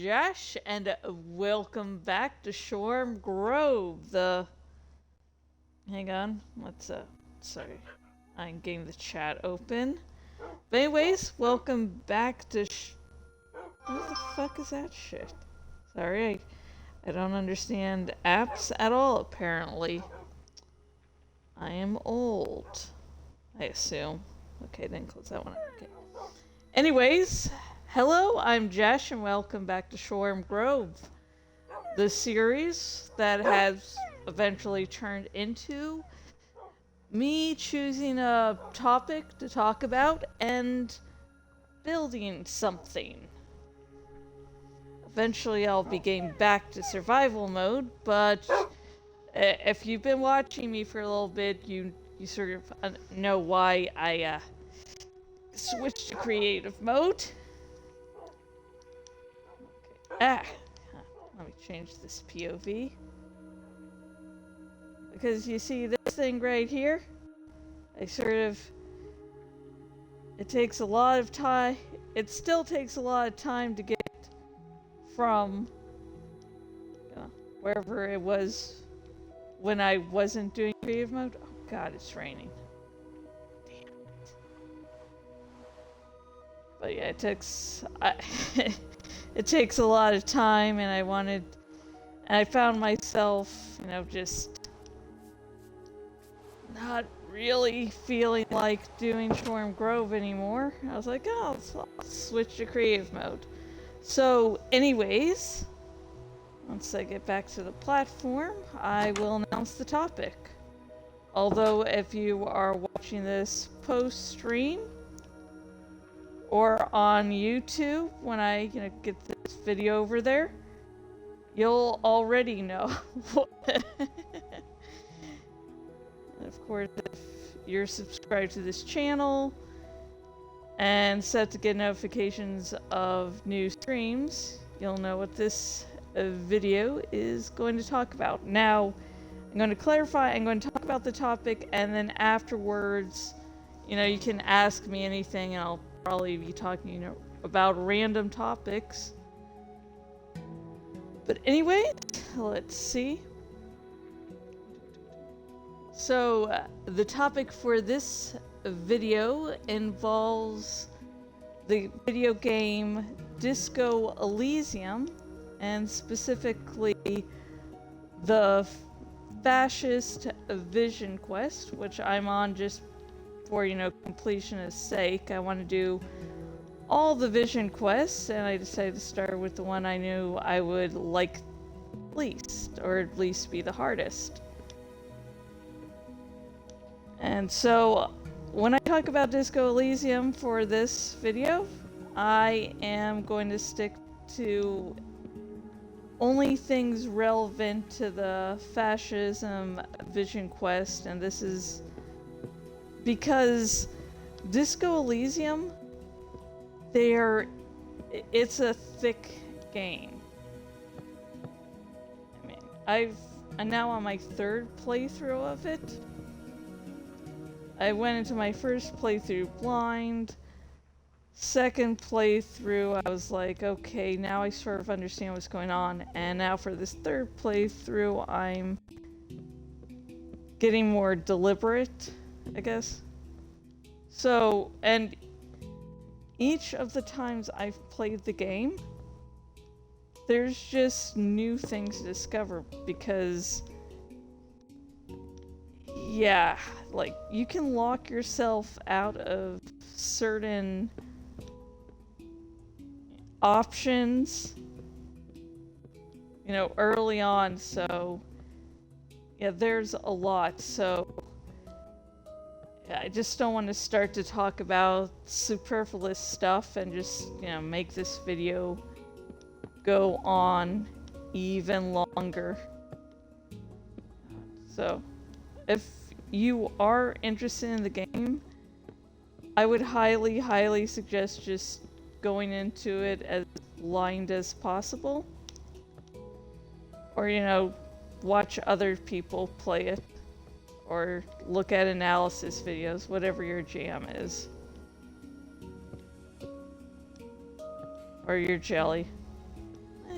Josh, and welcome back to Shorm Grove. Hang on, sorry, I'm getting the chat open. But anyways, welcome back to what the fuck is that shit? Sorry, I don't understand apps at all, apparently. I am old, I assume. Okay, didn't close that one. Okay. Anyways, hello, I'm Josh, and welcome back to Shorm Grove, the series that has eventually turned into me choosing a topic to talk about and building something. Eventually, I'll be getting back to survival mode, but if you've been watching me for a little bit, you sort of know why I switched to creative mode. Okay. Let me change this POV. Because you see this thing right here? It takes a lot of time. It still takes a lot of time to get from wherever it was when I wasn't doing creative mode. Oh god, it's raining. Damn it. But yeah, it takes a lot of time, and I found myself, just not really feeling like doing Shorm Grove anymore. I was like, oh, I'll switch to creative mode. So, anyways, once I get back to the platform, I will announce the topic. Although, if you are watching this post-stream, or on YouTube, when I get this video over there, you'll already know. Of course, if you're subscribed to this channel and set to get notifications of new streams, you'll know what this video is going to talk about. Now, I'm going to clarify, I'm going to talk about the topic, and then afterwards, you can ask me anything, and I'll probably be talking, about random topics. But anyway, let's see. So, the topic for this video involves the video game Disco Elysium, and specifically the fascist Vision Quest, which I'm on just for, completionist sake. I want to do all the Vision Quests, and I decided to start with the one I knew I would like least, or at least be the hardest. And so, when I talk about Disco Elysium for this video, I am going to stick to only things relevant to the fascism Vision Quest, and this is because Disco Elysium, it's a thick game. I mean, I'm now on my third playthrough of it. I went into my first playthrough blind. Second playthrough, I was like, okay, now I sort of understand what's going on. And now for this third playthrough, I'm getting more deliberate, I guess. So, and each of the times I've played the game, there's just new things to discover, because yeah, like, you can lock yourself out of certain options, early on, so yeah, there's a lot. So yeah, I just don't want to start to talk about superfluous stuff and just, make this video go on even longer. So, if you are interested in the game, I would highly, highly suggest just going into it as blind as possible. Or, watch other people play it. Or look at analysis videos, whatever your jam is. Or your jelly.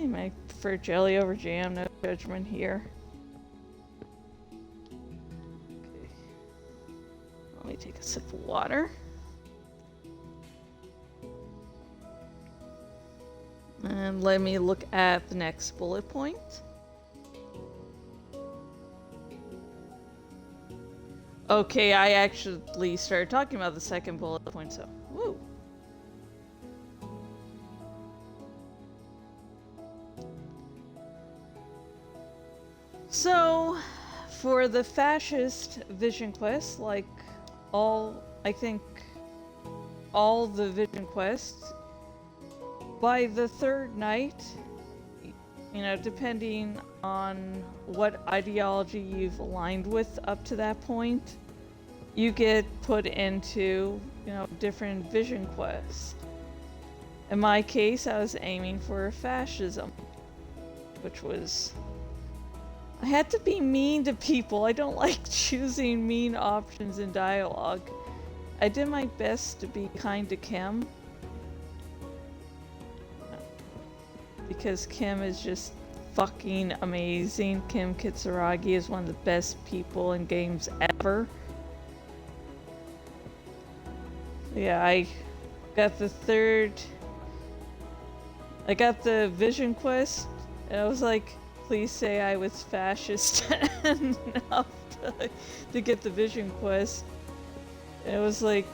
I might prefer jelly over jam, no judgment here. Okay. Let me take a sip of water. And let me look at the next bullet point. Okay, I actually started talking about the second bullet point, so woo. So, for the fascist vision quest, like I think all the vision quests, by the third night, you know, depending on what ideology you've aligned with up to that point, you get put into, you know, different vision quests. In my case, I was aiming for fascism, which was... I had to be mean to people. I don't like choosing mean options in dialogue. I did my best to be kind to Kim, because Kim is just fucking amazing. Kim Kitsuragi is one of the best people in games ever. Yeah, I got the vision quest, and I was like, please say I was fascist enough to get the vision quest. And it was like,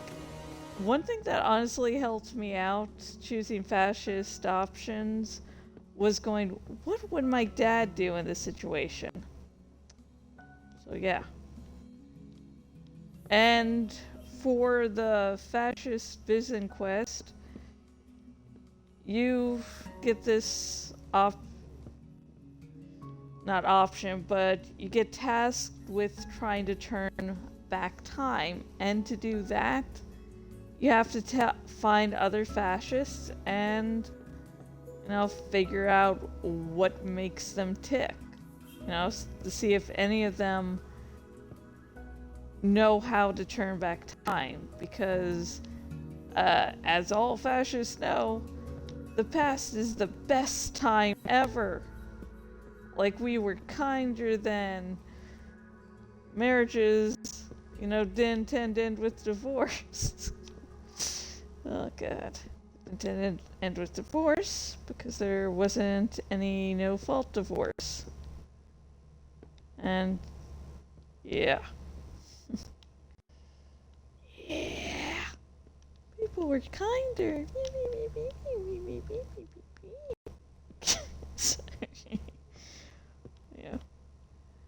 one thing that honestly helped me out choosing fascist options was going, what would my dad do in this situation? So yeah. And for the fascist vision quest, you get this not option, but you get tasked with trying to turn back time. And to do that, you have to find other fascists and, you know, figure out what makes them tick. You know, to see if any of them know how to turn back time. Because, as all fascists know, the past is the best time ever. Like, we were kinder then. Marriages, you know, didn't tend to end with divorce. Oh god. Didn't tend to end with divorce because there wasn't any no-fault divorce. And yeah. Yeah. People were kinder. Yeah.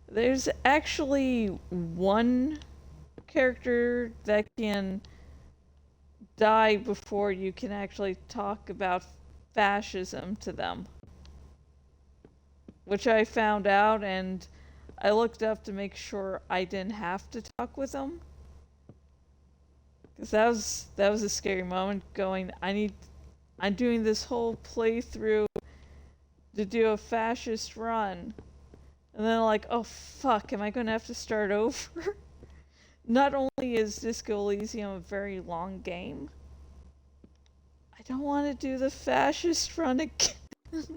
There's actually one character that can die before you can actually talk about fascism to them. Which I found out, and I looked up to make sure I didn't have to talk with them. Because that was a scary moment, going, I'm doing this whole playthrough to do a fascist run. And then like, oh fuck, am I going to have to start over? Not only is Disco Elysium a very long game, I don't want to do the fascist run again.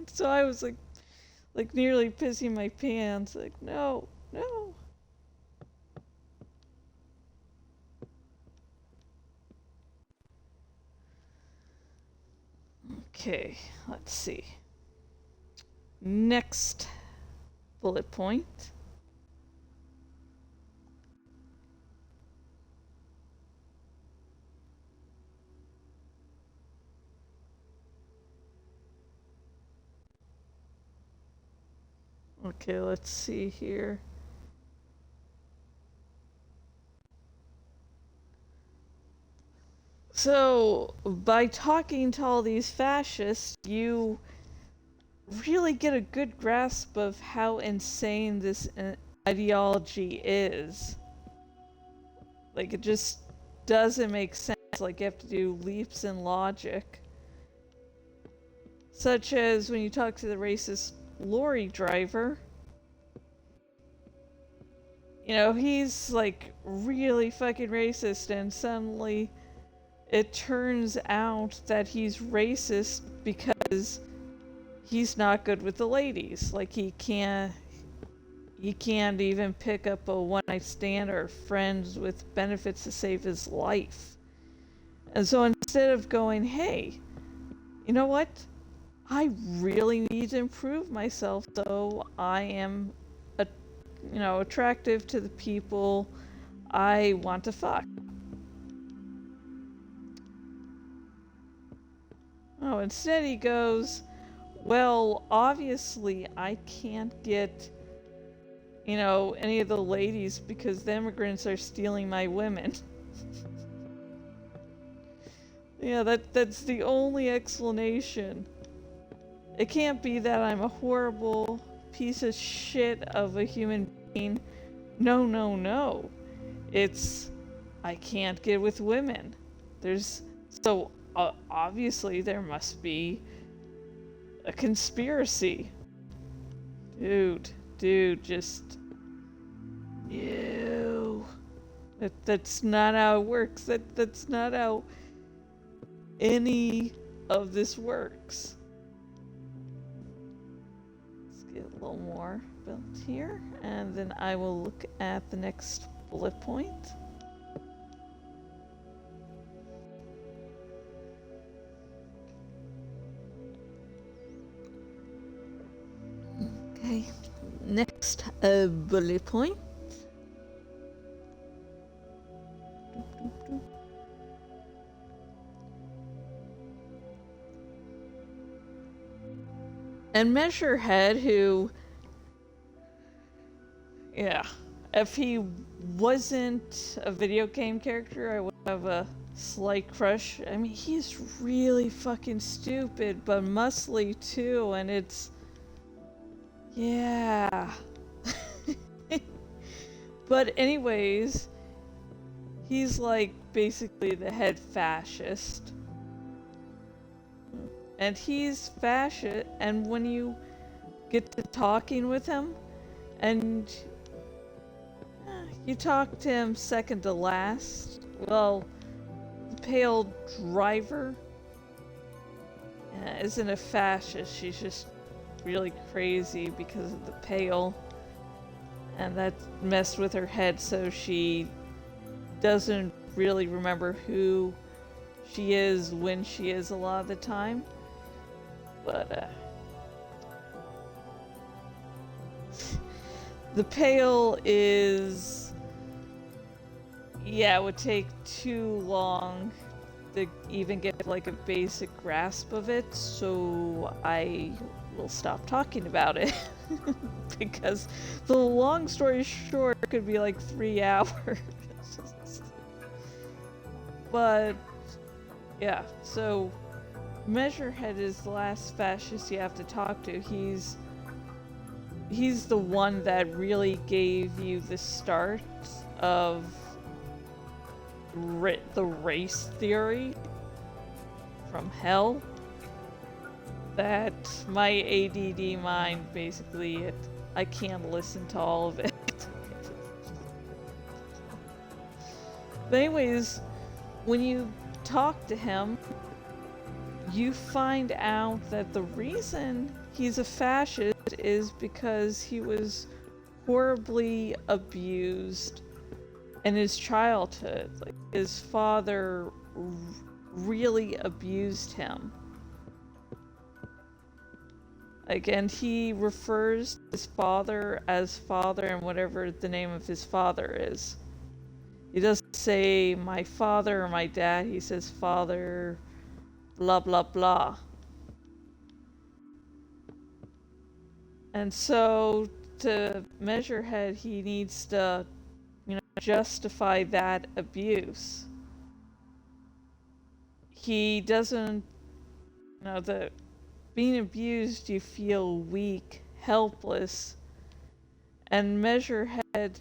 So I was like nearly pissing my pants. Like, no. Okay, let's see. Next bullet point. Okay, let's see here. So, by talking to all these fascists, you really get a good grasp of how insane this ideology is. Like, it just doesn't make sense. Like, you have to do leaps in logic. Such as when you talk to the racist lorry driver. You know, he's like really fucking racist, and suddenly it turns out that he's racist because he's not good with the ladies. Like he can't even pick up a one night stand or friends with benefits to save his life. And so instead of going, hey, you know what? I really need to improve myself so I am, attractive to the people I want to fuck. Oh, instead he goes, well, obviously I can't get, any of the ladies because the immigrants are stealing my women. Yeah, that's the only explanation. It can't be that I'm a horrible piece of shit of a human being. No, no, no. It's I can't get with women. Obviously there must be a conspiracy. Dude, just ew. That's not how it works. That's not how any of this works. Let's get a little more built here, and then I will look at the next bullet point. Okay, next bullet point. And Measurehead, who, if he wasn't a video game character, I would have a slight crush. I mean, he's really fucking stupid, but muscly too, and it's, yeah. But anyways, he's like basically the head fascist. And he's fascist, and when you get to talking with him, and you talk to him second to last, well, the pale driver isn't a fascist, she's just really crazy because of the pale, and that messed with her head, so she doesn't really remember who she is when she is a lot of the time. But the pale is, it would take too long to even get like a basic grasp of it, so I will stop talking about it. Because the long story short could be like 3 hours. But yeah, so Measurehead is the last fascist you have to talk to. He's the one that really gave you the start of the race theory from hell. That my ADD mind, basically, I can't listen to all of it. But anyways, when you talk to him, you find out that the reason he's a fascist is because he was horribly abused in his childhood. Like, his father really abused him. Like, and he refers to his father as father and whatever the name of his father is. He doesn't say my father or my dad, he says father, blah blah blah. And so to Measurehead, he needs to, justify that abuse. He doesn't, the being abused, you feel weak, helpless, and Measurehead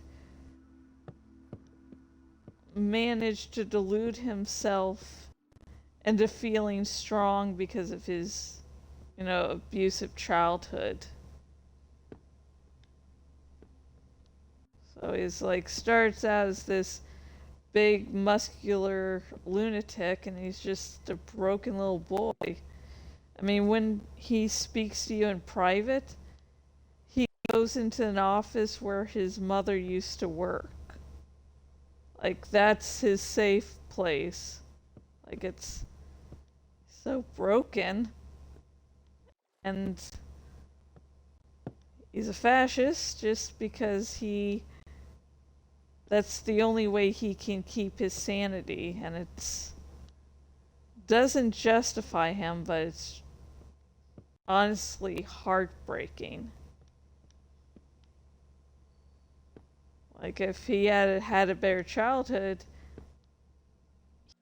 managed to delude himself into feeling strong because of his, abusive childhood. So he's like, starts out as this big muscular lunatic, and he's just a broken little boy. I mean, when he speaks to you in private, he goes into an office where his mother used to work. Like, that's his safe place. Like, it's so broken. And he's a fascist just because that's the only way he can keep his sanity, and it's doesn't justify him, but it's honestly heartbreaking. Like, if he had a better childhood,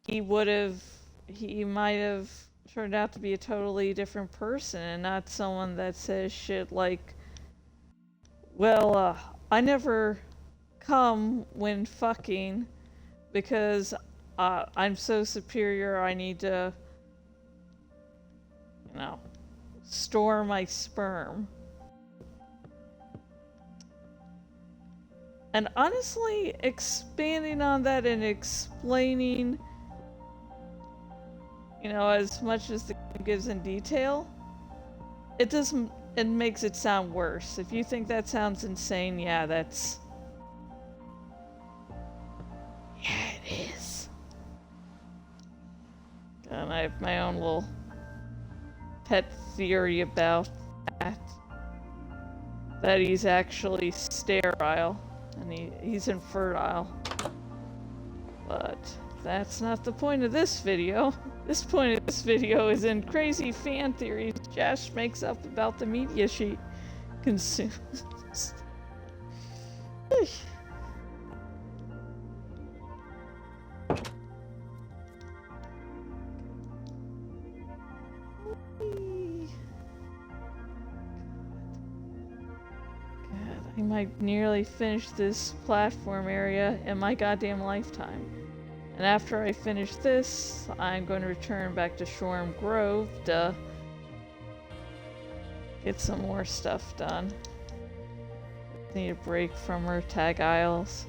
he might have turned out to be a totally different person and not someone that says shit like, well, I never come when fucking because I'm so superior I need to, store my sperm. And honestly, expanding on that and explaining, as much as the game gives in detail, it makes it sound worse. If you think that sounds insane, yeah, it is. And I have my own little pet theory about that he's actually sterile and he's infertile. But that's not the point of this video. This point of this video is in crazy fan theories Josh makes up about the media she consumes. I might nearly finish this platform area in my goddamn lifetime. And after I finish this, I'm going to return back to Shorm Grove to get some more stuff done. Need a break from her tag aisles.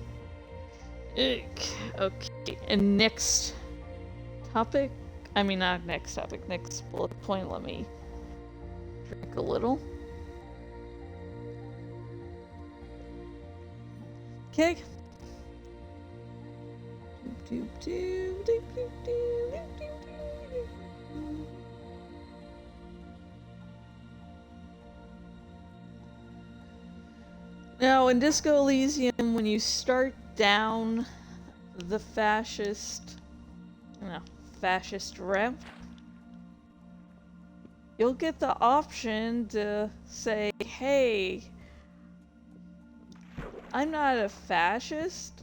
Okay, and next topic, not next topic, next bullet point, let me drink a little. Okay. Now, in Disco Elysium, when you start down the fascist ramp, you'll get the option to say, hey, I'm not a fascist.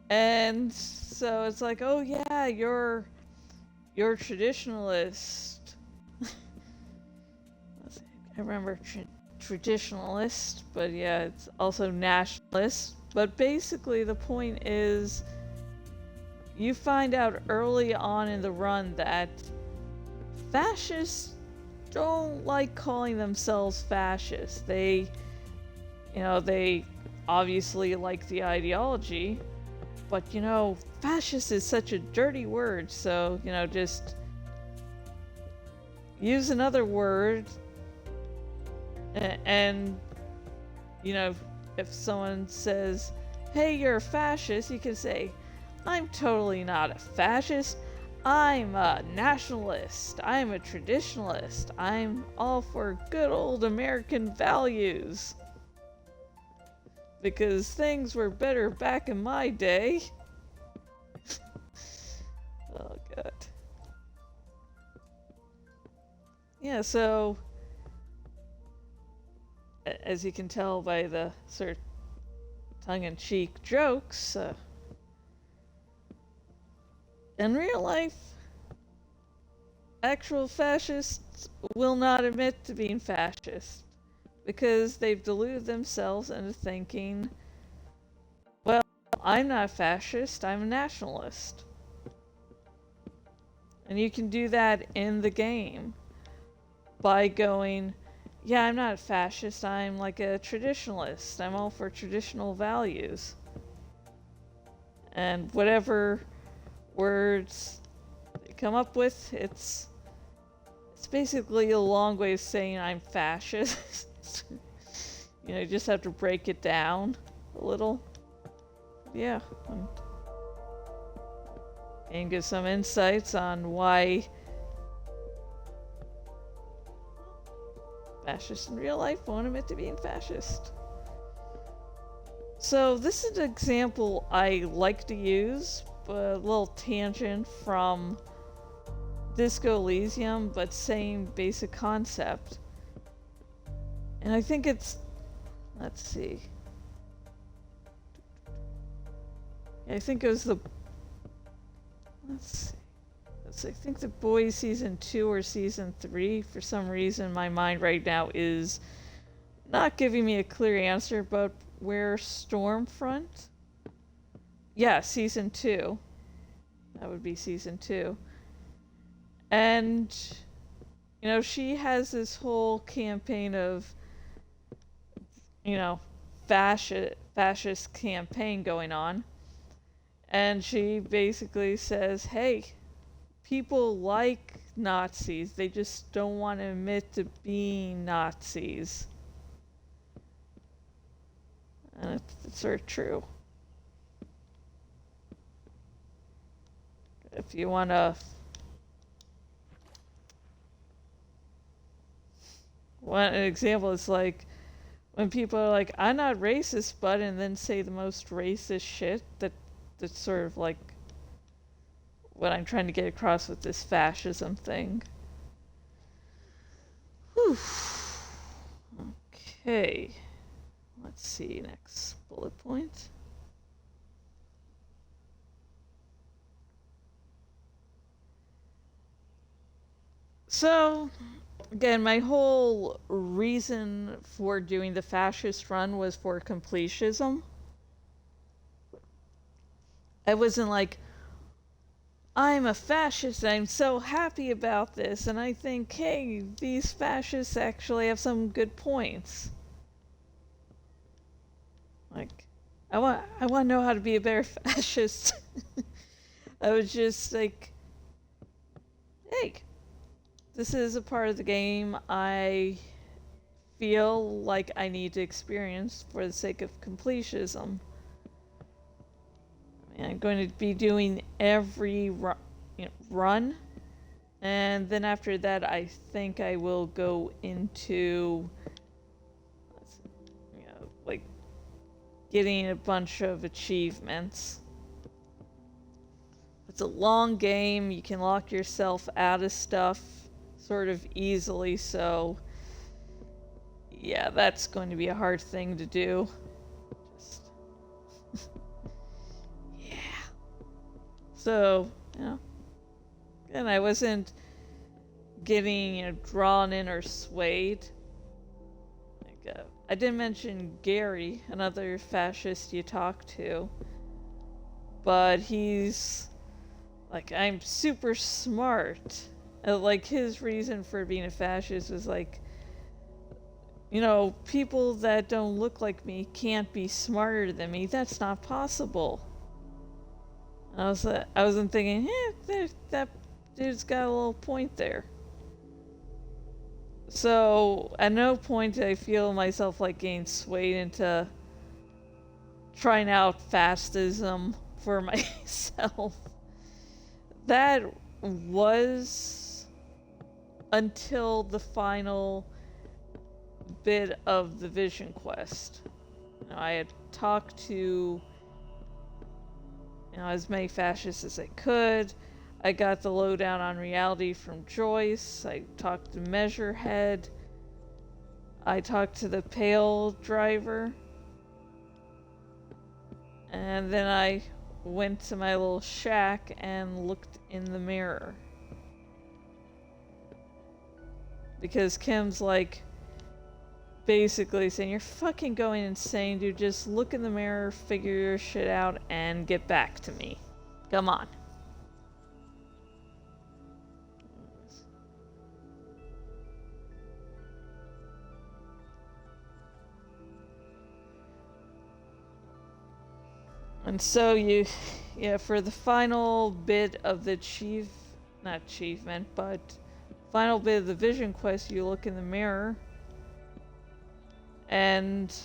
And so it's like, oh yeah, you're a traditionalist. I remember traditionalist, but yeah, it's also nationalist. But basically the point is, you find out early on in the run that fascists don't like calling themselves fascists. They obviously like the ideology, but fascist is such a dirty word, so just use another word. And if someone says, hey, you're a fascist, you can say, I'm totally not a fascist. I'm a nationalist. I'm a traditionalist. I'm all for good old American values. Because things were better back in my day. Oh, God. Yeah, so as you can tell by the sort of tongue-in-cheek jokes, in real life, actual fascists will not admit to being fascist because they've deluded themselves into thinking, well, I'm not a fascist, I'm a nationalist. And you can do that in the game by going, yeah, I'm not a fascist, I'm like a traditionalist. I'm all for traditional values. And whatever words they come up with, it's basically a long way of saying I'm fascist. You know, you just have to break it down a little. Yeah. And give some insights on why fascists in real life won't admit to being fascist. So this is an example I like to use, but a little tangent from Disco Elysium, but same basic concept. And I think it's, let's see. I think it was the, let's see. I think the Boys season 2 or season 3. For some reason, my mind right now is not giving me a clear answer, but where Stormfront? Yeah, season 2. That would be season 2. And, you know, she has this whole campaign of, you know, fascist campaign going on. And she basically says, hey, people like Nazis, they just don't want to admit to being Nazis. And it's sort of true. If you want to... One example is like, when people are like, I'm not racist, but, and then say the most racist shit, that's sort of like what I'm trying to get across with this fascism thing. Whew. Okay. Let's see, next bullet point. So, again, my whole reason for doing the fascist run was for completism. I wasn't like, I'm a fascist, I'm so happy about this, and I think, hey, these fascists actually have some good points. Like, I want to know how to be a better fascist. I was just like, hey, this is a part of the game I feel like I need to experience for the sake of completism. I mean, I'm going to be doing every run, and then after that, I think I will go into, like, getting a bunch of achievements. It's a long game. You can lock yourself out of stuff sort of easily, so yeah, that's going to be a hard thing to do. Just yeah. So, you know, and I wasn't getting, you know, drawn in or swayed. Like, I didn't mention Gary, another fascist you talk to, but he's like, I'm super smart. Like, his reason for being a fascist was like, you know, people that don't look like me can't be smarter than me. That's not possible. And I wasn't thinking, that dude's got a little point there. So at no point did I feel myself like getting swayed into trying out fascism for myself. That was until the final bit of the Vision Quest. You know, I had talked to, you know, as many fascists as I could. I got the lowdown on reality from Joyce. I talked to Measurehead. I talked to the Pale Driver. And then I went to my little shack and looked in the mirror. Because Kim's like, basically saying, you're fucking going insane, dude. Just look in the mirror, figure your shit out, and get back to me. Come on. And so for the final bit of the not achievement, but final bit of the vision quest, you look in the mirror and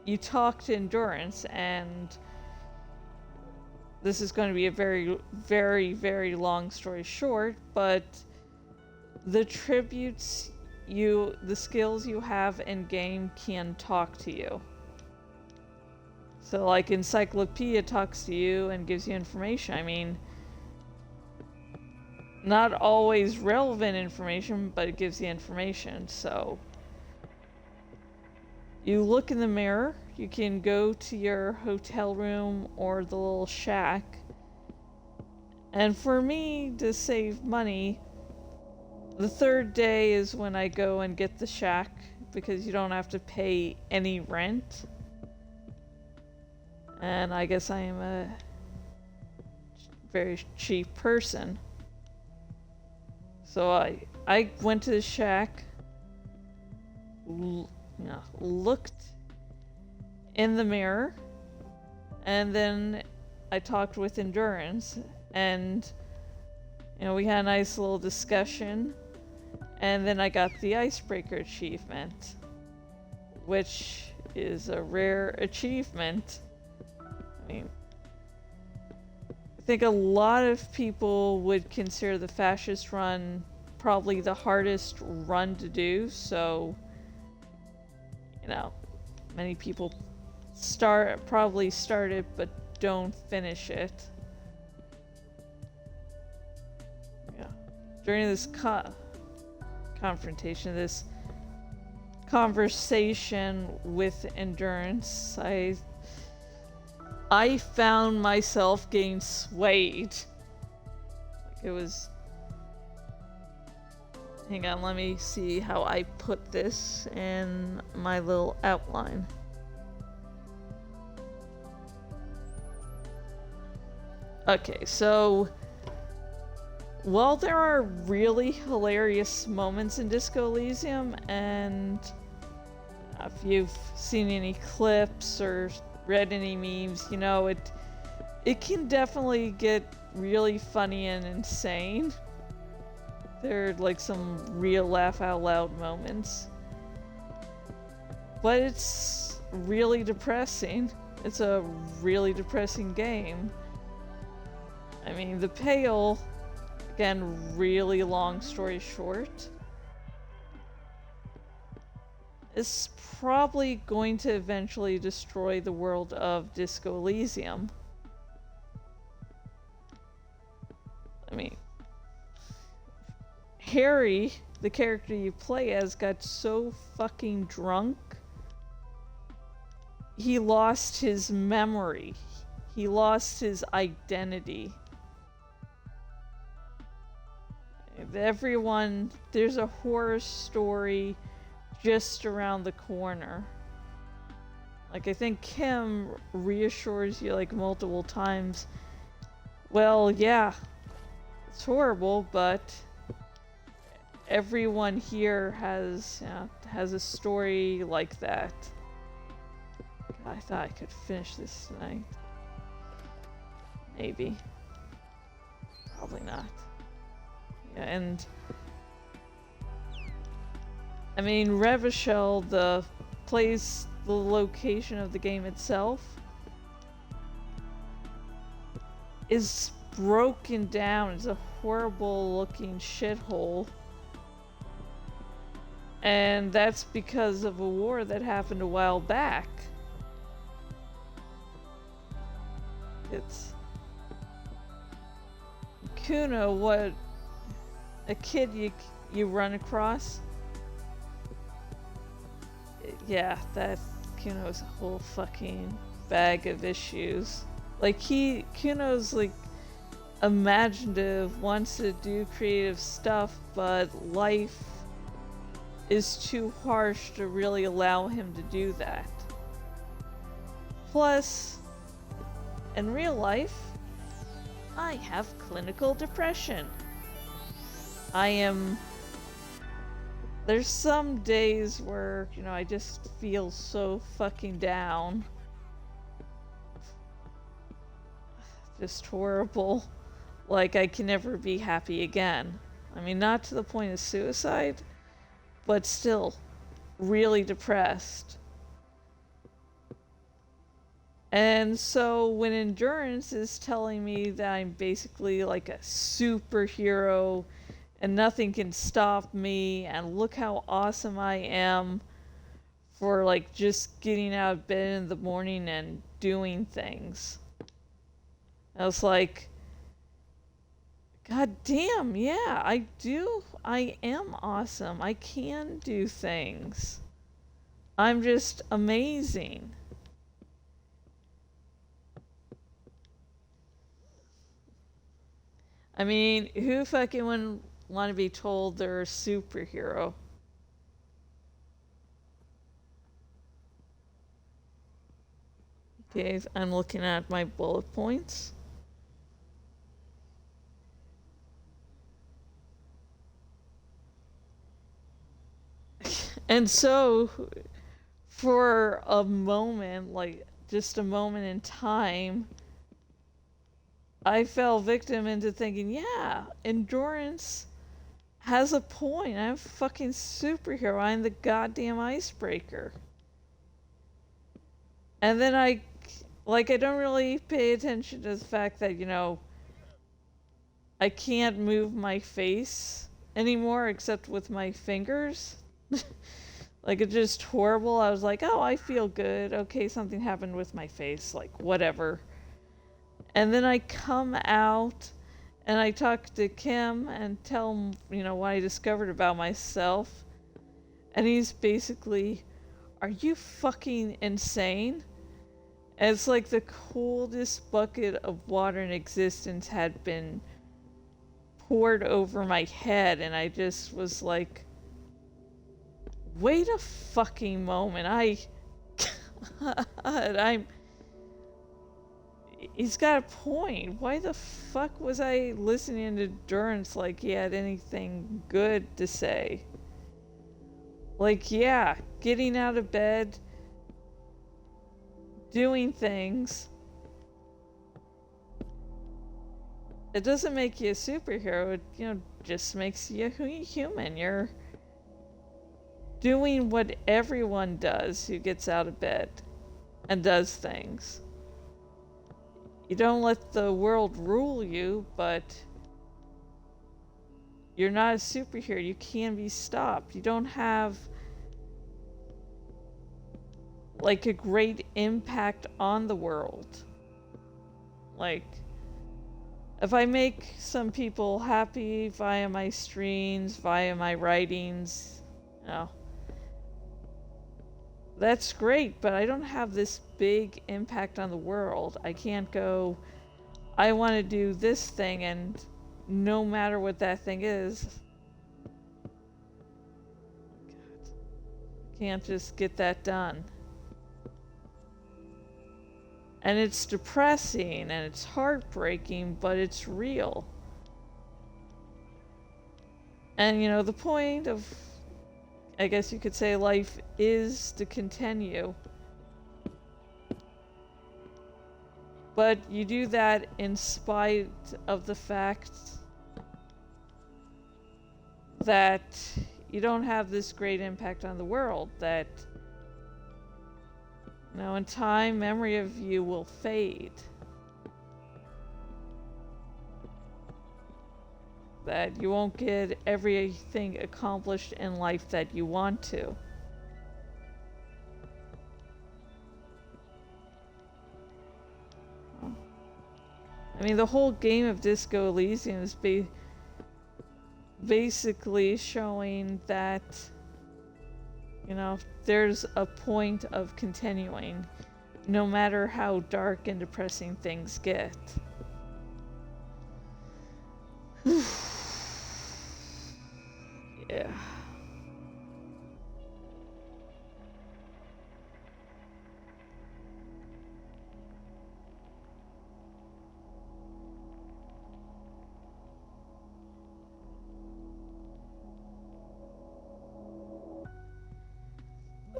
you talk to Endurance, and this is going to be a very, very, very long story short, but the tributes the skills you have in game can talk to you. So like Encyclopedia talks to you and gives you information. I mean, not always relevant information, but it gives you information. So you look in the mirror, you can go to your hotel room or the little shack. And for me, to save money, the third day is when I go and get the shack, because you don't have to pay any rent. And I guess I am a very cheap person. So I went to the shack, looked in the mirror, and then I talked with Endurance, and we had a nice little discussion, and then I got the Icebreaker achievement, which is a rare achievement. I mean, I think a lot of people would consider the Fascist run probably the hardest run to do, so many people probably start it but don't finish it. Yeah. During this confrontation, this conversation with Endurance, I found myself getting swayed. Like it was... Hang on, let me see how I put this in my little outline. Okay, so while there are really hilarious moments in Disco Elysium, and if you've seen any clips or read any memes, it can definitely get really funny and insane. There are like some real laugh out loud moments. But it's really depressing. It's a really depressing game. I mean, the Pale, again, really long story short, is probably going to eventually destroy the world of Disco Elysium. I mean, Harry, the character you play as, got so fucking drunk, he lost his memory. He lost his identity. There's a horror story just around the corner. Like, I think Kim reassures you like multiple times, well, yeah, it's horrible, but everyone here has a story like that. God, I thought I could finish this tonight. Maybe. Probably not. Yeah, and I mean, Revachol, the location of the game itself, is broken down. It's a horrible looking shithole. And that's because of a war that happened a while back. It's Kuno, what a kid you run across. Yeah, that Kuno's a whole fucking bag of issues. Like Kuno's like imaginative, wants to do creative stuff, but life is too harsh to really allow him to do that. Plus, in real life, I have clinical depression. There's some days where, I just feel so fucking down. Just horrible. Like I can never be happy again. I mean, not to the point of suicide, but still really depressed. And so when endurance is telling me that I'm basically like a superhero and nothing can stop me, and look how awesome I am for like just getting out of bed in the morning and doing things, I was like, God damn, yeah, I do. I am awesome. I can do things. I'm just amazing. I mean, who fucking wouldn't want to be told they're a superhero? Okay, I'm looking at my bullet points. And so, for a moment, like just a moment in time, I fell victim into thinking, yeah, endurance has a point. I'm a fucking superhero. I'm the goddamn icebreaker. And then I don't really pay attention to the fact that, I can't move my face anymore except with my fingers. Like, it's just horrible. I was like, oh, I feel good. Okay, something happened with my face. Like, whatever. And then I come out and I talk to Kim and tell him, what I discovered about myself. And he's basically, are you fucking insane? And it's like the coldest bucket of water in existence had been poured over my head. And I just was like, wait a fucking moment. I'm he's got a point. Why the fuck was I listening to Durance like he had anything good to say? Like, yeah, getting out of bed, doing things. It doesn't make you a superhero. It, just makes you human. You're doing what everyone does who gets out of bed and does things. You don't let the world rule you, but you're not a superhero. You can be stopped. You don't have like a great impact on the world. Like, if I make some people happy via my streams, via my writings, that's great, but I don't have this big impact on the world. I can't go, I want to do this thing, and no matter what that thing is, can't just get that done. And it's depressing and it's heartbreaking, but it's real. And the point of, I guess you could say, life is to continue. But you do that in spite of the fact that you don't have this great impact on the world, that in time, memory of you will fade. That you won't get everything accomplished in life that you want to. I mean, the whole game of Disco Elysium is basically showing that, there's a point of continuing, no matter how dark and depressing things get. Yeah.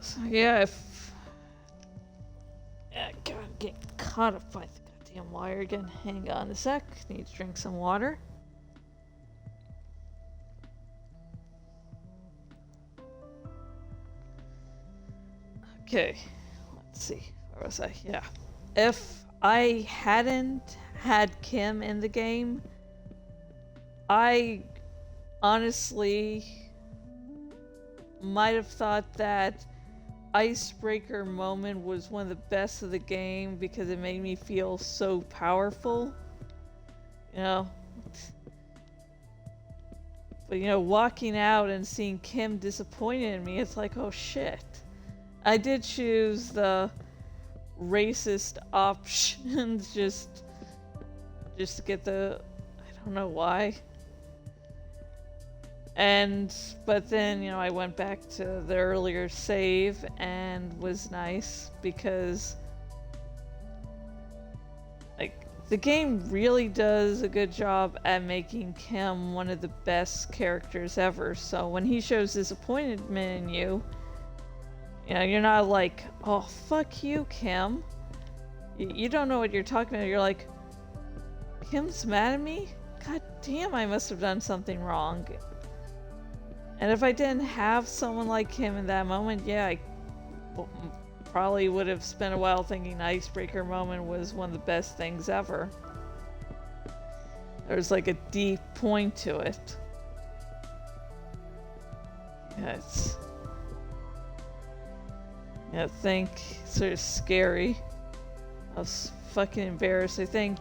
So yeah, God, get caught up by the goddamn wire again. Hang on a sec. Need to drink some water. Okay, let's see. Where was I? Yeah. If I hadn't had Kim in the game, I honestly might have thought that icebreaker moment was one of the best of the game because it made me feel so powerful. You know? But walking out and seeing Kim disappointed in me, it's like, oh shit. I did choose the racist options just to get the, I don't know why. But then, I went back to the earlier save and was nice because the game really does a good job at making Kim one of the best characters ever. So when he shows disappointment in you, you're not like, oh, fuck you, Kim. You don't know what you're talking about. You're like, Kim's mad at me? God damn, I must have done something wrong. And if I didn't have someone like him in that moment, yeah, I probably would have spent a while thinking Icebreaker moment was one of the best things ever. There's like a deep point to it. Yeah, I think sort of scary. I was fucking embarrassed. I think,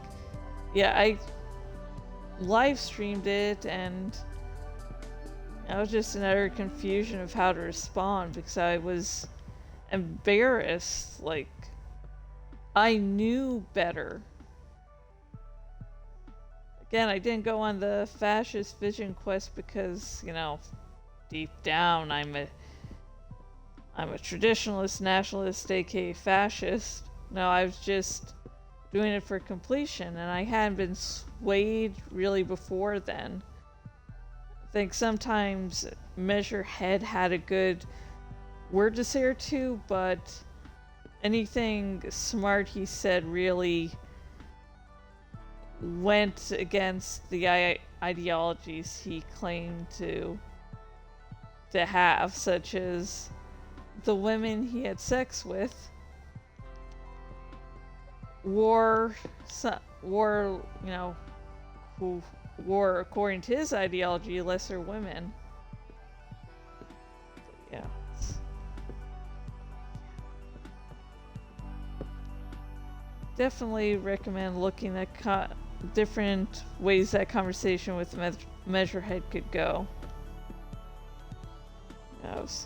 yeah, I live streamed it and I was just in utter confusion of how to respond because I was embarrassed. Like, I knew better. Again, I didn't go on the fascist vision quest because, deep down I'm a traditionalist, nationalist, aka fascist. No, I was just doing it for completion, and I hadn't been swayed really before then. I think sometimes Measurehead had a good word to say or two, but anything smart he said really went against the ideologies he claimed to have, such as the women he had sex with were, who were, according to his ideology, lesser women. But yeah. Definitely recommend looking at different ways that conversation with Measurehead could go. It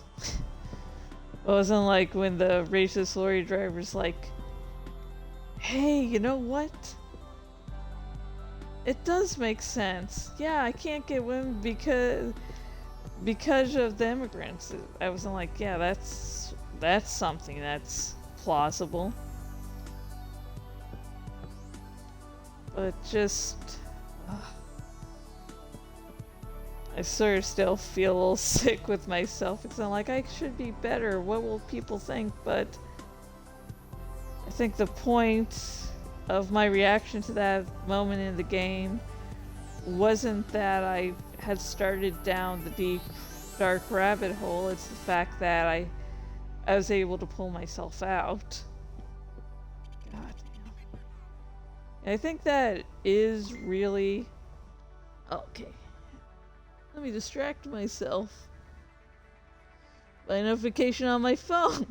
wasn't like when the racist lorry driver's like, hey, you know what? It does make sense. Yeah, I can't get women because of the immigrants. I wasn't like, yeah, that's something that's plausible. But just, I sort of still feel a little sick with myself because I'm like, I should be better. What will people think? But I think the point of my reaction to that moment in the game wasn't that I had started down the deep, dark rabbit hole. It's the fact that I was able to pull myself out. God damn. I think that is really... Okay. Let me distract myself by a notification on my phone.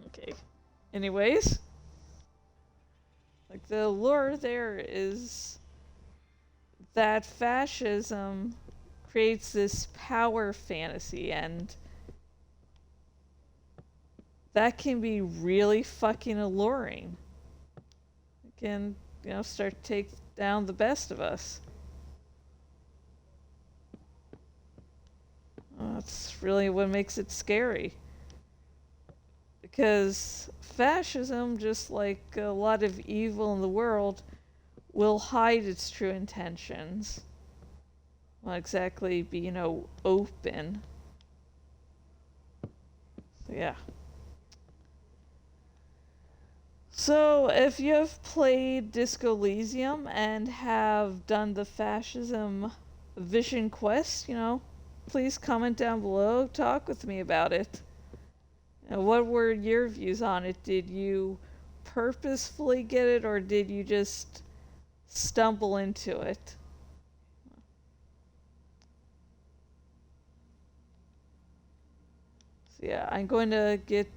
Okay. Anyways, like the lure there is that fascism creates this power fantasy, and that can be really fucking alluring. It can, start to take down the best of us. That's really what makes it scary. Because fascism, just like a lot of evil in the world, will hide its true intentions. Won't exactly be, open. So, yeah. So, if you have played Disco Elysium and have done the fascism vision quest, please comment down below. Talk with me about it. What were your views on it? Did you purposefully get it, or did you just stumble into it? So yeah, I'm going to get,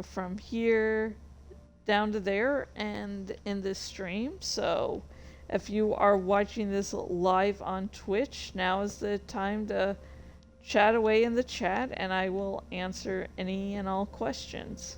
from here down to there and in this stream. So if you are watching this live on Twitch, now is the time to chat away in the chat and I will answer any and all questions.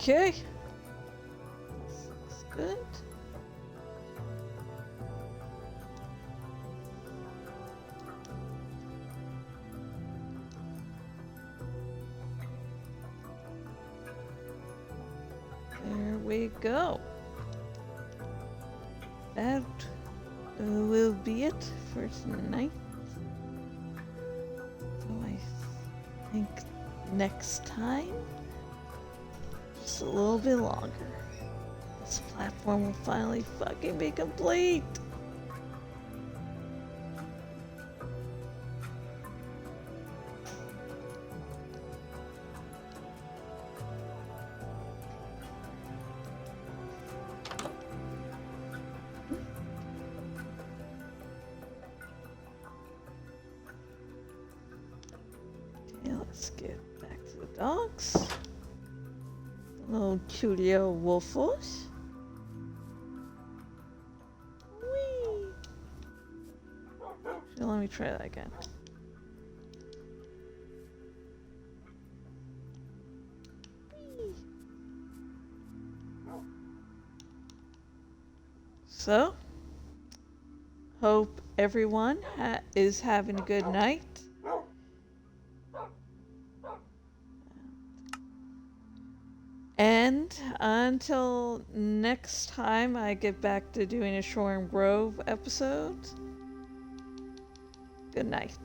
Okay. This looks good. There we go. That will be it for tonight. So I think next time, just a little bit longer, this platform will finally fucking be complete. Okay, let's get back to the dogs. Little cutio wolfos. Whee! So let me try that again. Whee! So, hope everyone is having a good night. And until next time I get back to doing a Shorm Grove episode, good night.